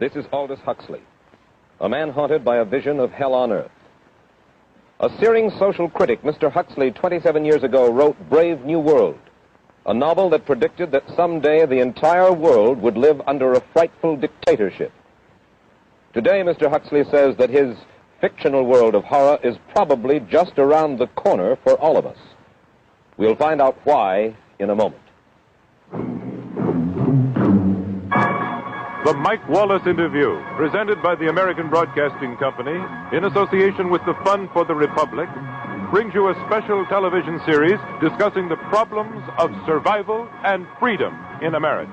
This is Aldous Huxley, a man haunted by a vision of hell on earth. A searing social critic, Mr. Huxley, 27 years ago, wrote Brave New World, a novel that predicted that someday the entire world would live under a frightful dictatorship. Today, Mr. Huxley says that his fictional world of horror is probably just around the corner for all of us. We'll find out why in a moment. The Mike Wallace Interview, presented by the American Broadcasting Company in association with the Fund for the Republic, brings you a special television series discussing the problems of survival and freedom in America.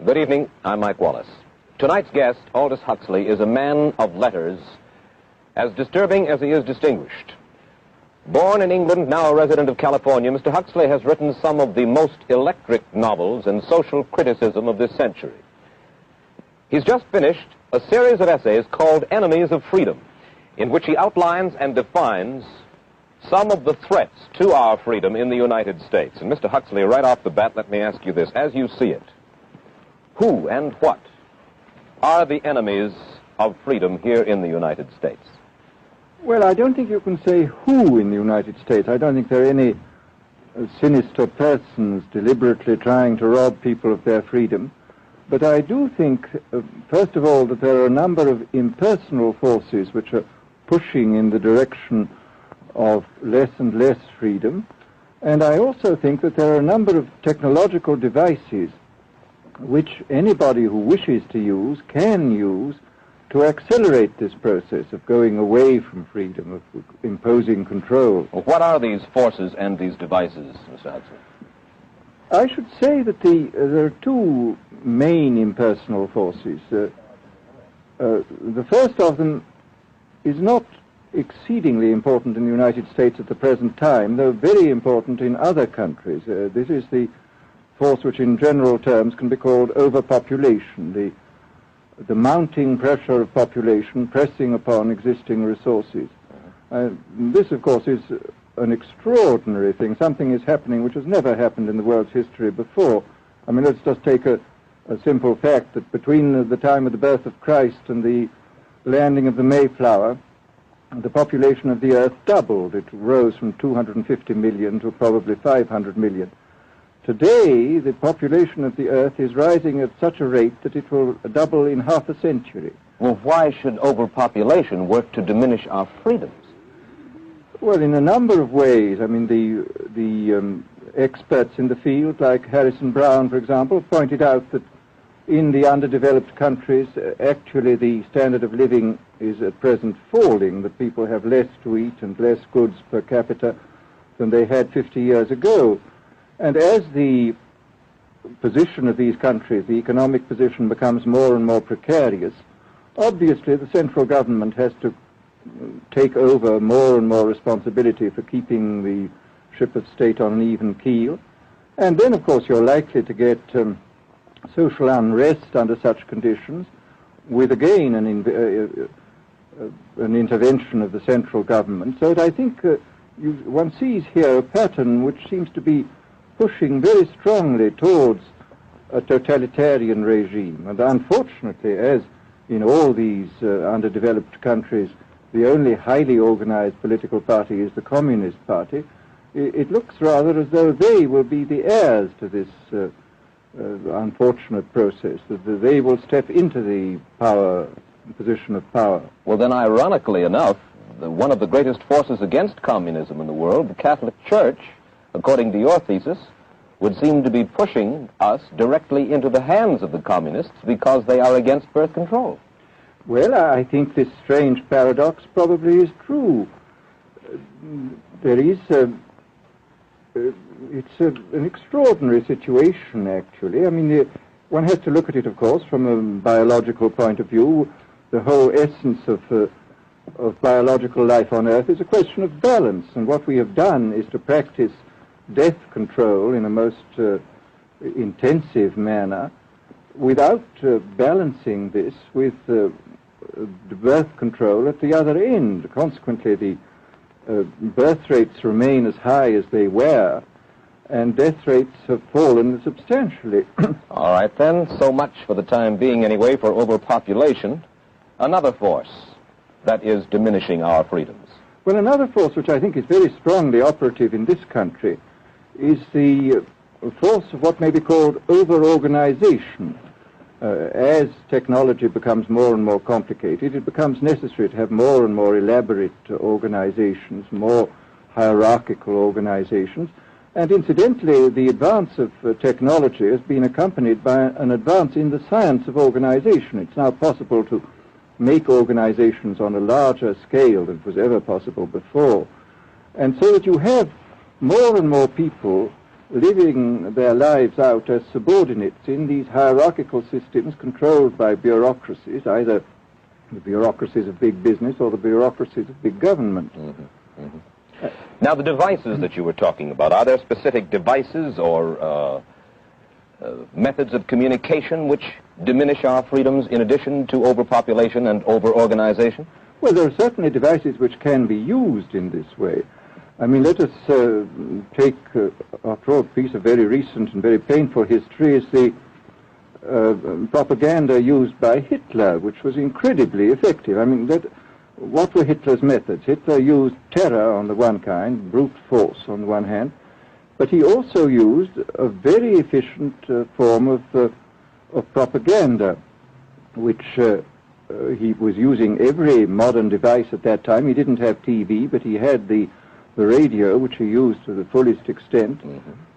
Good evening. I'm Mike Wallace. Tonight's guest, Aldous Huxley, is a man of letters, as disturbing as he is distinguished. Born in England, now a resident of California, Mr. Huxley has written some of the most electric novels and social criticism of this century. He's just finished a series of essays called Enemies of Freedom, in which he outlines and defines some of the threats to our freedom in the United States. And Mr. Huxley, right off the bat, let me ask you this. As you see it, who and what are the enemies of freedom here in the United States? Well, I don't think you can say who in the United States. I don't think there are any sinister persons deliberately trying to rob people of their freedom. But I do think, first of all, that there are a number of impersonal forces which are pushing in the direction of less and less freedom. And I also think that there are a number of technological devices which anybody who wishes to use can use to accelerate this process of going away from freedom, of imposing control. Well, what are these forces and these devices, Mr. Huxley? I should say that there are two main impersonal forces. The first of them is not exceedingly important in the United States at the present time, though very important in other countries. This is the force which in general terms can be called overpopulation, the mounting pressure of population pressing upon existing resources. This, of course, is an extraordinary thing. Something is happening which has never happened in the world's history before. I mean, let's just take a simple fact that between the time of the birth of Christ and the landing of the Mayflower, the population of the Earth doubled. It rose from 250 million to probably 500 million. Today, the population of the Earth is rising at such a rate that it will double in half a century. Well, why should overpopulation work to diminish our freedoms? Well, in a number of ways. I mean, the experts in the field, like Harrison Brown, for example, pointed out that in the underdeveloped countries, actually the standard of living is at present falling, that people have less to eat and less goods per capita than they had 50 years ago. And as the position of these countries, the economic position, becomes more and more precarious, obviously the central government has to take over more and more responsibility for keeping the ship of state on an even keel. And then, of course, you're likely to get social unrest under such conditions, with again an intervention of the central government. So that I think one sees here a pattern which seems to be pushing very strongly towards a totalitarian regime. And unfortunately, as in all these underdeveloped countries, the only highly organized political party is the Communist Party, it looks rather as though they will be the heirs to this unfortunate process, that they will step into the position of power. Well, then, ironically enough, one of the greatest forces against communism in the world, the Catholic Church, according to your thesis, would seem to be pushing us directly into the hands of the communists because they are against birth control. Well, I think this strange paradox probably is true. There is it's an extraordinary situation, actually. I mean, one has to look at it, of course, from a biological point of view. The whole essence of biological life on Earth is a question of balance, and what we have done is to practice death control in a most intensive manner without balancing this with the birth control at the other end. Consequently, the birth rates remain as high as they were, and death rates have fallen substantially. All right, then. So much for the time being, anyway, for overpopulation. Another force that is diminishing our freedoms. Well, another force which I think is very strongly operative in this country is the force of what may be called over-organization. As technology becomes more and more complicated, it becomes necessary to have more and more elaborate organizations, more hierarchical organizations. And incidentally, the advance of technology has been accompanied by an advance in the science of organization. It's now possible to make organizations on a larger scale than was ever possible before. And so that you have more and more people living their lives out as subordinates in these hierarchical systems controlled by bureaucracies, either the bureaucracies of big business or the bureaucracies of big government. Mm-hmm. Mm-hmm. Now, the devices that you were talking about, are there specific devices or methods of communication which diminish our freedoms in addition to overpopulation and over-organization? Well, there are certainly devices which can be used in this way. I mean, let us take, after all, a piece of very recent and very painful history is the propaganda used by Hitler, which was incredibly effective. I mean, what were Hitler's methods? Hitler used terror on the one kind, brute force on the one hand, but he also used a very efficient form of propaganda, which he was using every modern device at that time. He didn't have TV, but he had the radio, which he used to the fullest extent,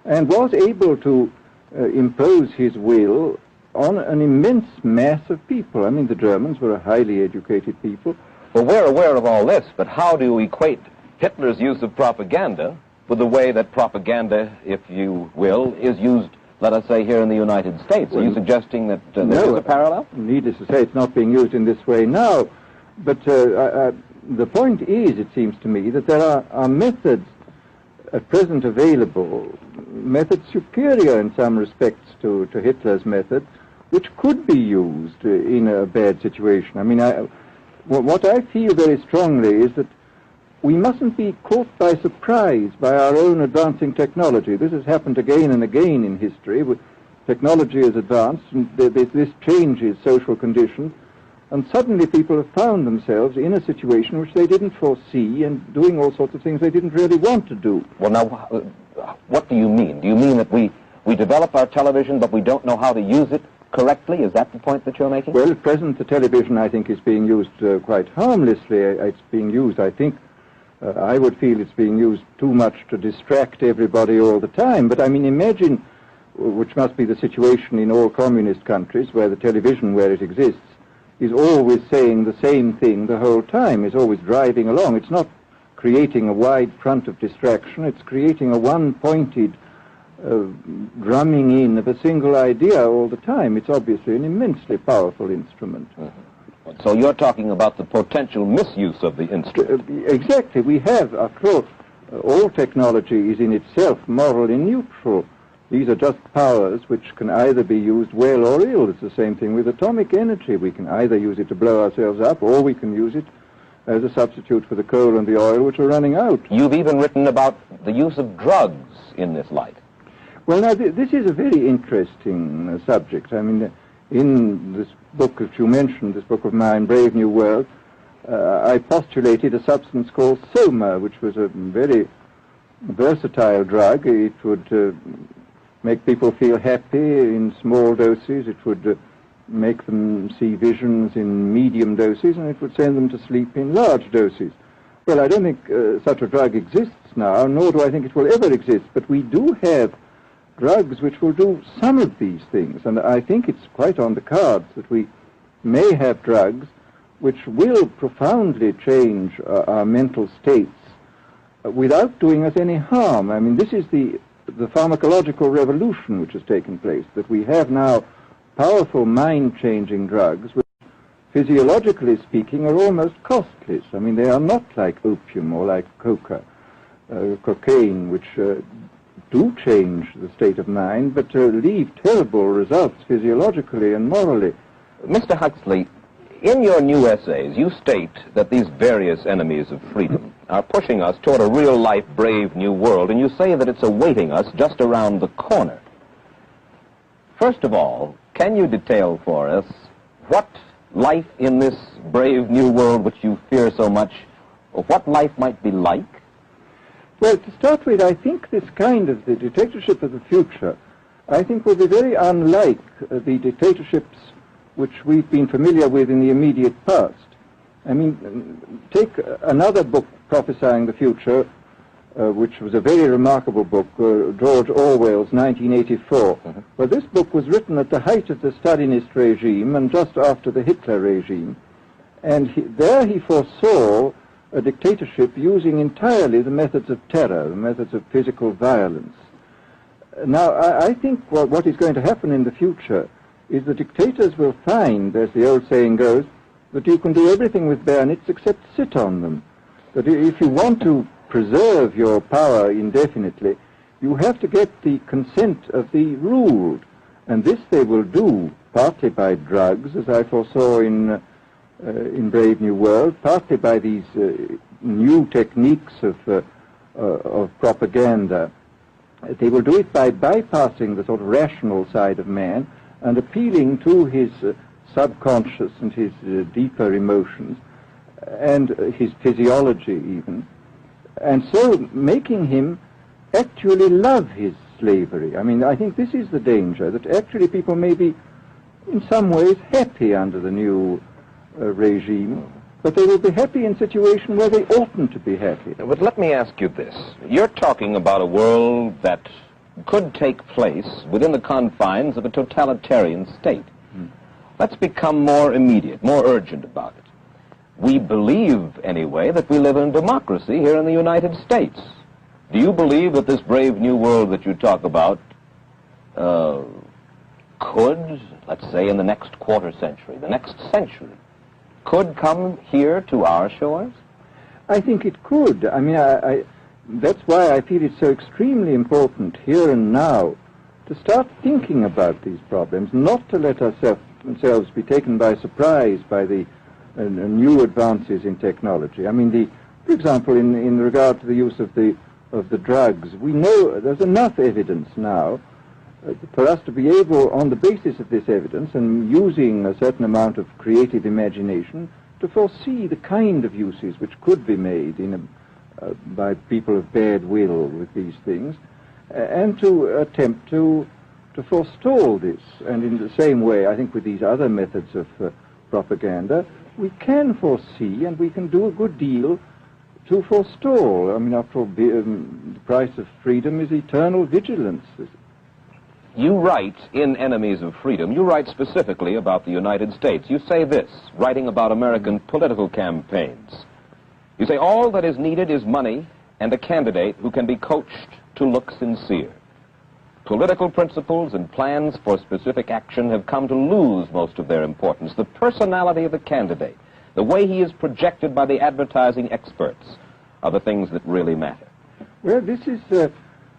and was able to impose his will on an immense mass of people. I mean, the Germans were a highly educated people. Well, we're aware of all this, but how do you equate Hitler's use of propaganda with the way that propaganda, if you will, is used, let us say, here in the United States? Are you suggesting that there is a parallel? Needless to say, it's not being used in this way now, but the point is, it seems to me, that there are methods at present available, methods superior in some respects to Hitler's method, which could be used in a bad situation. I mean, what I feel very strongly is that we mustn't be caught by surprise by our own advancing technology. This has happened again and again in history. Technology has advanced, and this changes social conditions, and suddenly people have found themselves in a situation which they didn't foresee and doing all sorts of things they didn't really want to do. Well, now, what do you mean? Do you mean that we develop our television, but we don't know how to use it correctly? Is that the point that you're making? Well, at present, the television, I think, is being used quite harmlessly. It's being used, I think, I would feel it's being used too much to distract everybody all the time. But, I mean, imagine, which must be the situation in all communist countries, where the television, where it exists, is always saying the same thing the whole time, is always driving along. It's not creating a wide front of distraction, it's creating a one-pointed drumming in of a single idea all the time. It's obviously an immensely powerful instrument. So you're talking about the potential misuse of the instrument. Exactly. We have, after all technology is in itself morally neutral. These are just powers which can either be used well or ill. It's the same thing with atomic energy. We can either use it to blow ourselves up, or we can use it as a substitute for the coal and the oil which are running out. You've even written about the use of drugs in this light. Well, now, this is a very interesting subject. I mean, in this book that you mentioned, this book of mine, Brave New World, I postulated a substance called soma, which was a very versatile drug. It would make people feel happy in small doses. It would make them see visions in medium doses, and it would send them to sleep in large doses. Well, I don't think such a drug exists now, nor do I think it will ever exist, but we do have drugs which will do some of these things, and I think it's quite on the cards that we may have drugs which will profoundly change our mental states without doing us any harm. I mean, this is the pharmacological revolution which has taken place, that we have now powerful mind-changing drugs which, physiologically speaking, are almost costless. I mean, they are not like opium or like cocaine, which do change the state of mind, but leave terrible results physiologically and morally. Mr. Huxley, in your new essays, you state that these various enemies of freedom, are pushing us toward a real-life, brave new world, and you say that it's awaiting us just around the corner. First of all, can you detail for us what life in this brave new world which you fear so much, what life might be like? Well, to start with, I think this kind of the dictatorship of the future, I think will be very unlike the dictatorships which we've been familiar with in the immediate past. I mean, take another book prophesying the future, which was a very remarkable book, George Orwell's 1984. Mm-hmm. Well, this book was written at the height of the Stalinist regime and just after the Hitler regime. And there he foresaw a dictatorship using entirely the methods of terror, the methods of physical violence. Now, I think what is going to happen in the future is the dictators will find, as the old saying goes, that you can do everything with bayonets except sit on them. That if you want to preserve your power indefinitely, you have to get the consent of the ruled. And this they will do partly by drugs, as I foresaw in Brave New World, partly by these new techniques of propaganda. They will do it by bypassing the sort of rational side of man and appealing to his subconscious and his deeper emotions and his physiology even, and so making him actually love his slavery. I mean, I think this is the danger, that actually people may be in some ways happy under the new regime, but they will be happy in a situation where they oughtn't to be happy. But let me ask you this. You're talking about a world that could take place within the confines of a totalitarian state. Let's become more immediate, more urgent about it. We believe, anyway, that we live in democracy here in the United States. Do you believe that this brave new world that you talk about could, let's say, in the next quarter century, the next century, could come here to our shores? I think it could. I mean, that's why I feel it's so extremely important here and now to start thinking about these problems, not to let ourselves be taken by surprise by the new advances in technology. I mean, for example, in regard to the use of the drugs, we know there's enough evidence now for us to be able, on the basis of this evidence and using a certain amount of creative imagination, to foresee the kind of uses which could be made by people of bad will with these things, and to attempt to forestall this. And in the same way, I think with these other methods of propaganda, we can foresee and we can do a good deal to forestall. I mean, after all, the price of freedom is eternal vigilance. You write in Enemies of Freedom, you write specifically about the United States. You say this, writing about American political campaigns. You say, all that is needed is money and a candidate who can be coached to look sincere. Political principles and plans for specific action have come to lose most of their importance. The personality of the candidate, the way he is projected by the advertising experts, are the things that really matter. Well, this is...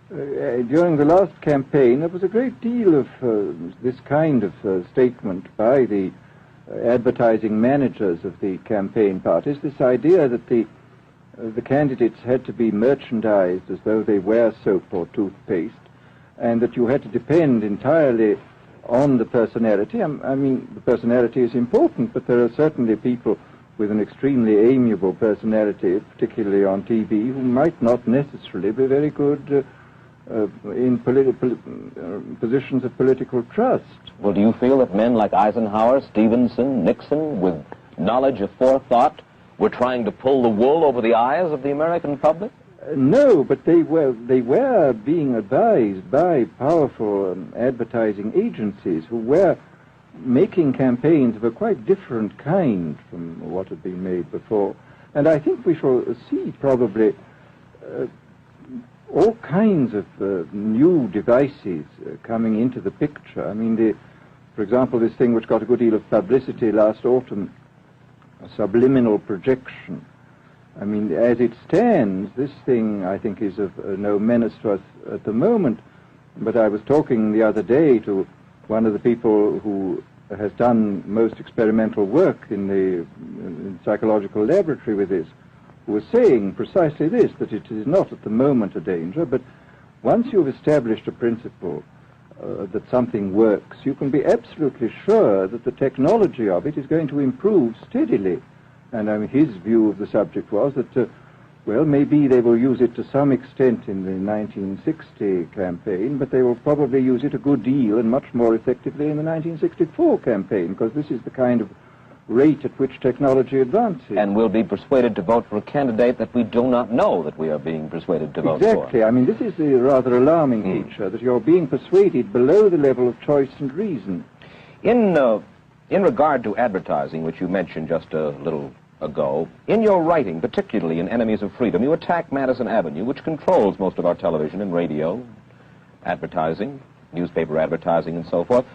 during the last campaign, there was a great deal of this kind of statement by the advertising managers of the campaign parties, this idea that the candidates had to be merchandised as though they were soap or toothpaste, and that you had to depend entirely on the personality. I mean, the personality is important, but there are certainly people with an extremely amiable personality, particularly on TV, who might not necessarily be very good in positions of political trust. Well, do you feel that men like Eisenhower, Stevenson, Nixon, with knowledge of forethought, were trying to pull the wool over the eyes of the American public? No, but they were being advised by powerful advertising agencies who were making campaigns of a quite different kind from what had been made before. And I think we shall see probably all kinds of new devices coming into the picture. I mean, for example, this thing which got a good deal of publicity last autumn, subliminal projection. I mean, as it stands, this thing, I think, is of no menace to us at the moment. But I was talking the other day to one of the people who has done most experimental work in the psychological laboratory with this, who was saying precisely this, that it is not at the moment a danger, but once you've established a principle that something works, you can be absolutely sure that the technology of it is going to improve steadily. And his view of the subject was that, well, maybe they will use it to some extent in the 1960 campaign, but they will probably use it a good deal and much more effectively in the 1964 campaign, because this is the kind of rate at which technology advances. And we'll be persuaded to vote for a candidate that we do not know that we are being persuaded to vote for. Exactly. I mean, this is the rather alarming feature, that you're being persuaded below the level of choice and reason. In regard to advertising, which you mentioned just a little ago, in your writing, particularly in Enemies of Freedom, you attack Madison Avenue, which controls most of our television and radio advertising, newspaper advertising, and so forth.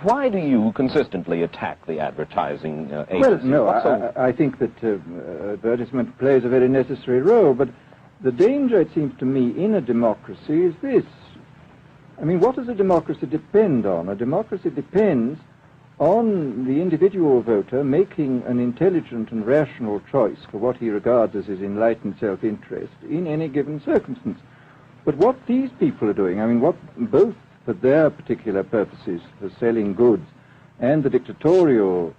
Why do you consistently attack the advertising agency? Well, no, I think that advertisement plays a very necessary role, but the danger, it seems to me, in a democracy is this. I mean, what does a democracy depend on? A democracy depends on the individual voter making an intelligent and rational choice for what he regards as his enlightened self-interest in any given circumstance. But what these people are doing, I mean, what both for their particular purposes, for selling goods, and the dictatorial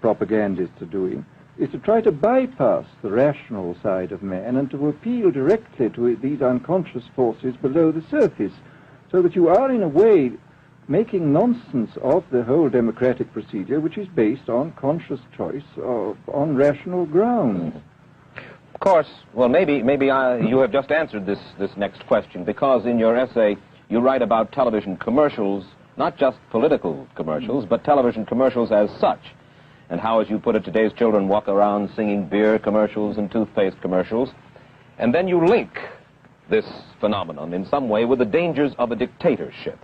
propagandists are doing, is to try to bypass the rational side of man and to appeal directly to these unconscious forces below the surface, so that you are, in a way, making nonsense of the whole democratic procedure, which is based on conscious choice on rational grounds. Of course, well, maybe you have just answered this next question, because in your essay you write about television commercials, not just political commercials, but television commercials as such, and how, as you put it, today's children walk around singing beer commercials and toothpaste commercials, and then you link this phenomenon in some way with the dangers of a dictatorship.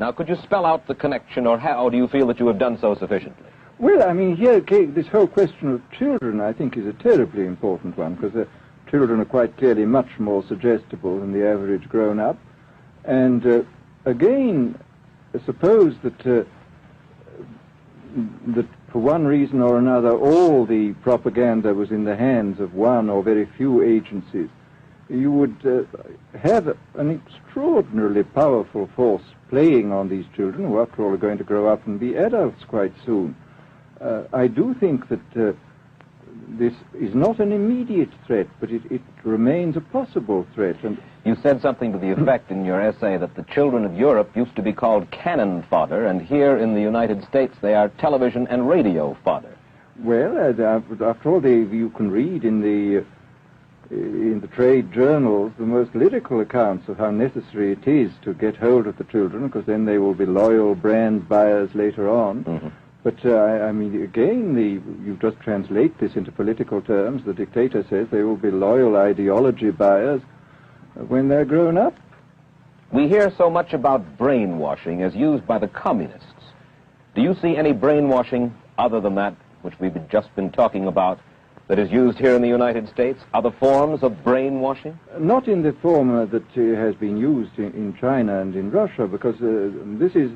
Now, could you spell out the connection, or how do you feel that you have done so sufficiently? Well, I mean, here, this whole question of children, I think, is a terribly important one, because children are quite clearly much more suggestible than the average grown-up. And again, suppose that for one reason or another, all the propaganda was in the hands of one or very few agencies, you would have an extraordinarily powerful force playing on these children, who after all are going to grow up and be adults quite soon. I do think that this is not an immediate threat, but it remains a possible threat. And you said something to the effect in your essay that the children of Europe used to be called cannon fodder, and here in the United States they are television and radio fodder. Well, after all, you can read in the trade journals the most lyrical accounts of how necessary it is to get hold of the children, because then they will be loyal brand buyers later on. Mm-hmm. But, I mean, again, you just translate this into political terms. The dictator says they will be loyal ideology buyers when they're grown up. We hear so much about brainwashing as used by the communists. Do you see any brainwashing other than that which we've just been talking about that is used here in the United States? Other forms of brainwashing? Not in the form that has been used in China and in Russia, because this is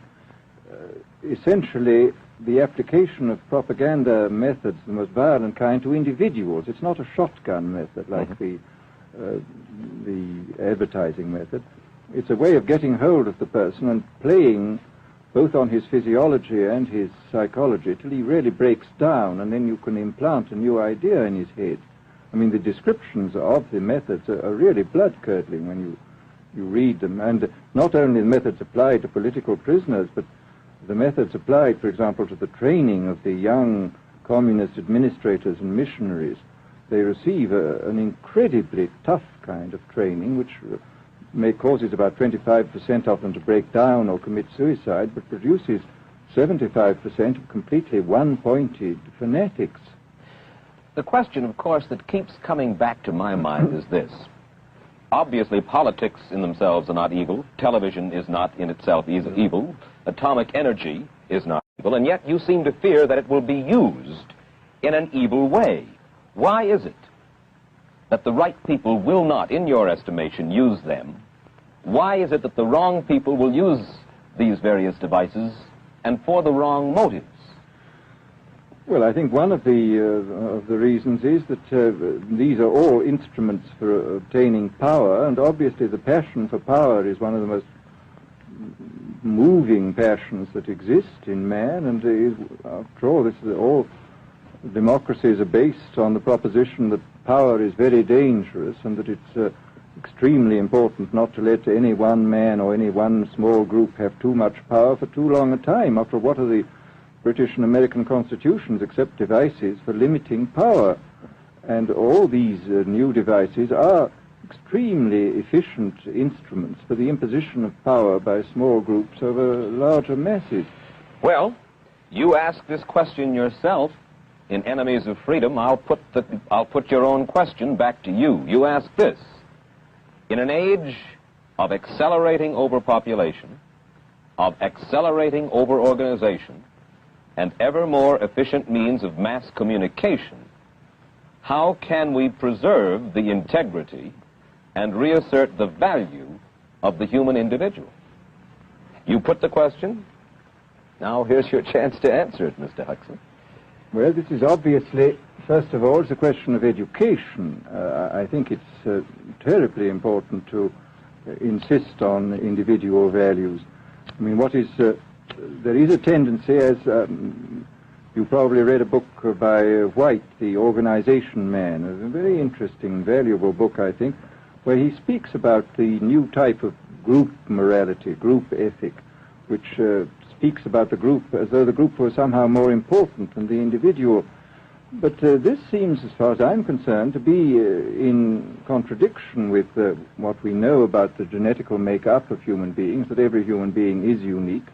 essentially the application of propaganda methods, the most violent kind, to individuals. It's not a shotgun method like the advertising method. It's a way of getting hold of the person and playing both on his physiology and his psychology till he really breaks down, and then you can implant a new idea in his head. I mean, the descriptions of the methods are really blood-curdling when you read them, and not only the methods applied to political prisoners, but the methods applied, for example, to the training of the young communist administrators and missionaries. They receive an incredibly tough kind of training, which may causes about 25% of them to break down or commit suicide, but produces 75% of completely one-pointed fanatics. The question, of course, that keeps coming back to my mind is this. Obviously, politics in themselves are not evil. Television is not in itself evil. Atomic energy is not evil. And yet you seem to fear that it will be used in an evil way. Why is it that the right people will not, in your estimation, use them? Why is it that the wrong people will use these various devices and for the wrong motives? Well, I think one of the reasons is that these are all instruments for obtaining power, and obviously the passion for power is one of the most moving passions that exist in man, and after all, all democracies are based on the proposition that power is very dangerous and that it's extremely important not to let any one man or any one small group have too much power for too long a time. After all, what are the British and American constitutions except devices for limiting power? And all these new devices are extremely efficient instruments for the imposition of power by small groups over larger masses. Well, you ask this question yourself in Enemies of Freedom. I'll put your own question back to you. You ask this: in an age of accelerating overpopulation, of accelerating overorganization, and ever more efficient means of mass communication, how can we preserve the integrity and reassert the value of the human individual? You put the question. Now here's your chance to answer it, Mr. Huxley. Well, this is obviously, first of all, it's a question of education. I think it's terribly important to insist on individual values. I mean, there is a tendency, as you probably read a book by White, The Organization Man, a very interesting, valuable book, I think, where he speaks about the new type of group morality, group ethic, which speaks about the group as though the group was somehow more important than the individual. But this seems, as far as I'm concerned, to be in contradiction with what we know about the genetical makeup of human beings, that every human being is unique.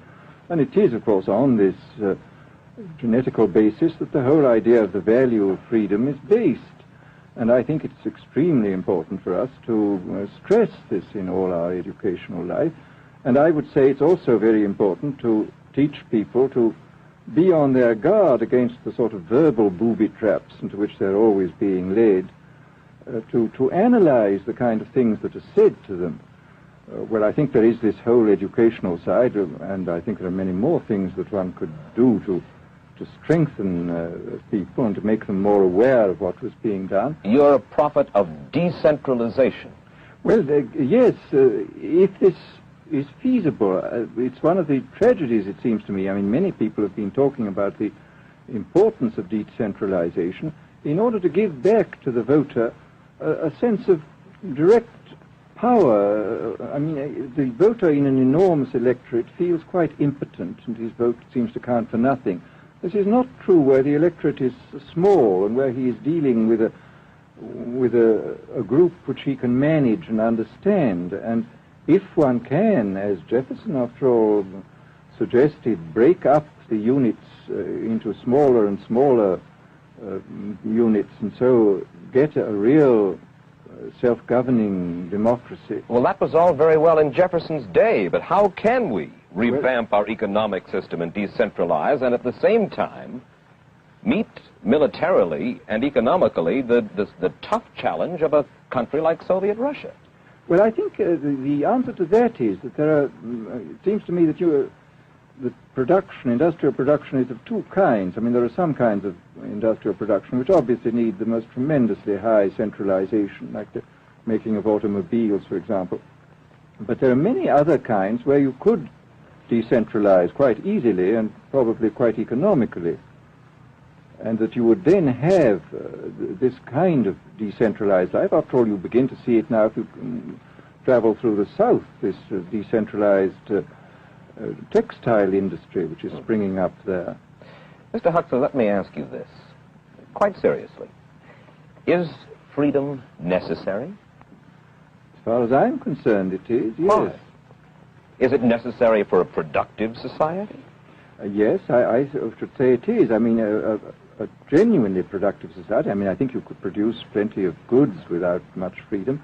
And it is, of course, on this genetical basis that the whole idea of the value of freedom is based. And I think it's extremely important for us to stress this in all our educational life. And I would say it's also very important to teach people to be on their guard against the sort of verbal booby traps into which they're always being led, to analyze the kind of things that are said to them. Well, I think there is this whole educational side, and I think there are many more things that one could do to strengthen people and to make them more aware of what was being done. You're a prophet of decentralization. Well, yes, if this is feasible. It's one of the tragedies, it seems to me. I mean, many people have been talking about the importance of decentralization in order to give back to the voter a sense of direct power. I mean, the voter in an enormous electorate feels quite impotent, and his vote seems to count for nothing. This is not true where the electorate is small and where he is dealing with a group which he can manage and understand. And if one can, as Jefferson, after all, suggested, break up the units into smaller and smaller units, and so get a real self-governing democracy. Well, that was all very well in Jefferson's day, but how can we revamp our economic system and decentralize and at the same time meet militarily and economically the tough challenge of a country like Soviet Russia? Well, I think the answer to that is that there are, it seems to me that the production, industrial production, is of two kinds. I mean, there are some kinds of industrial production which obviously need the most tremendously high centralization, like the making of automobiles, for example. But there are many other kinds where you could decentralize quite easily and probably quite economically, and that you would then have this kind of decentralized life. After all, you begin to see it now if you travel through the South, this decentralized textile industry which is springing up there. Mr. Huxley, let me ask you this, quite seriously. Is freedom necessary? As far as I'm concerned, it is, yes. Why? Is it necessary for a productive society? Yes, I should say it is. I mean, a genuinely productive society. I mean, I think you could produce plenty of goods without much freedom,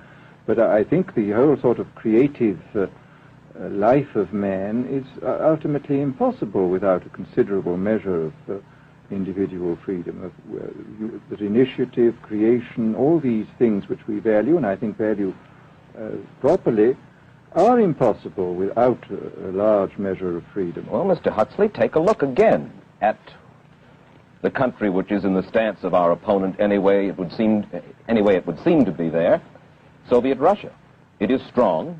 but I think the whole sort of creative life of man is ultimately impossible without a considerable measure of individual freedom, that initiative, creation, all these things which we value, and I think value properly, are impossible without a large measure of freedom. Well, Mr. Huxley, take a look again at the country which is in the stance of our opponent anyway it would seem to be there, Soviet Russia. It is strong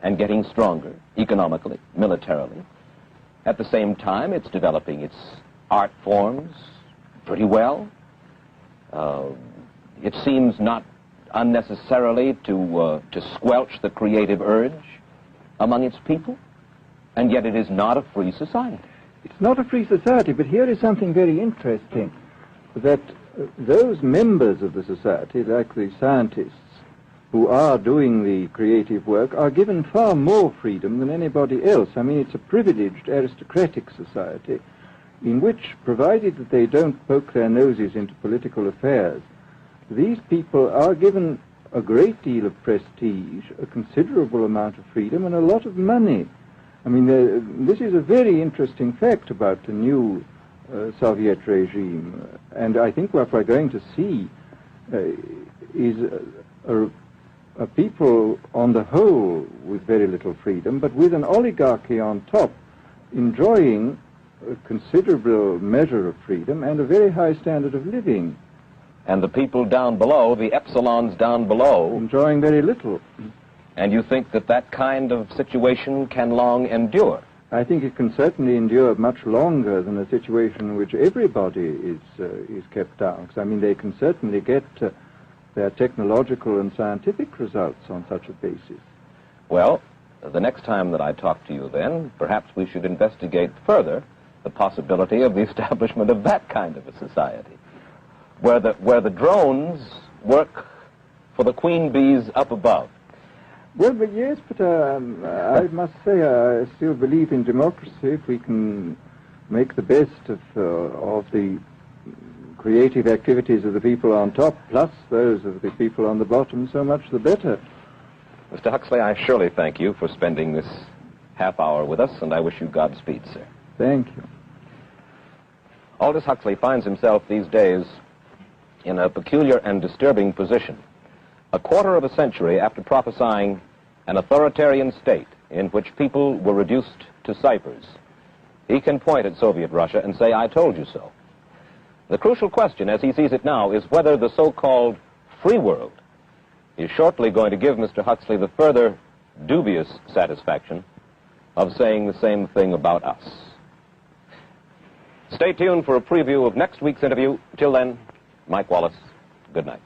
and getting stronger economically, militarily. At the same time, it's developing its art forms pretty well. It seems not unnecessarily to squelch the creative urge among its people, and yet it is not a free society. It's not a free society, but here is something very interesting, that those members of the society, like the scientists who are doing the creative work, are given far more freedom than anybody else. I mean, it's a privileged aristocratic society in which, provided that they don't poke their noses into political affairs, these people are given a great deal of prestige, a considerable amount of freedom, and a lot of money. I mean, this is a very interesting fact about the new Soviet regime, and I think what we're going to see is a people on the whole with very little freedom, but with an oligarchy on top enjoying a considerable measure of freedom and a very high standard of living. And the people down below, the epsilons down below, enjoying very little. And you think that that kind of situation can long endure? I think it can certainly endure much longer than a situation in which everybody is kept down. Because, I mean, they can certainly get their technological and scientific results on such a basis. Well, the next time that I talk to you then, perhaps we should investigate further the possibility of the establishment of that kind of a society, where the drones work for the queen bees up above. Well, but yes, but I must say I still believe in democracy. If we can make the best of the creative activities of the people on top, plus those of the people on the bottom, so much the better. Mr. Huxley, I surely thank you for spending this half hour with us, and I wish you Godspeed, sir. Thank you. Aldous Huxley finds himself these days in a peculiar and disturbing position. A quarter of a century after prophesying an authoritarian state in which people were reduced to ciphers, he can point at Soviet Russia and say, "I told you so." The crucial question, as he sees it now, is whether the so-called free world is shortly going to give Mr. Huxley the further dubious satisfaction of saying the same thing about us. Stay tuned for a preview of next week's interview. Till then, Mike Wallace, good night.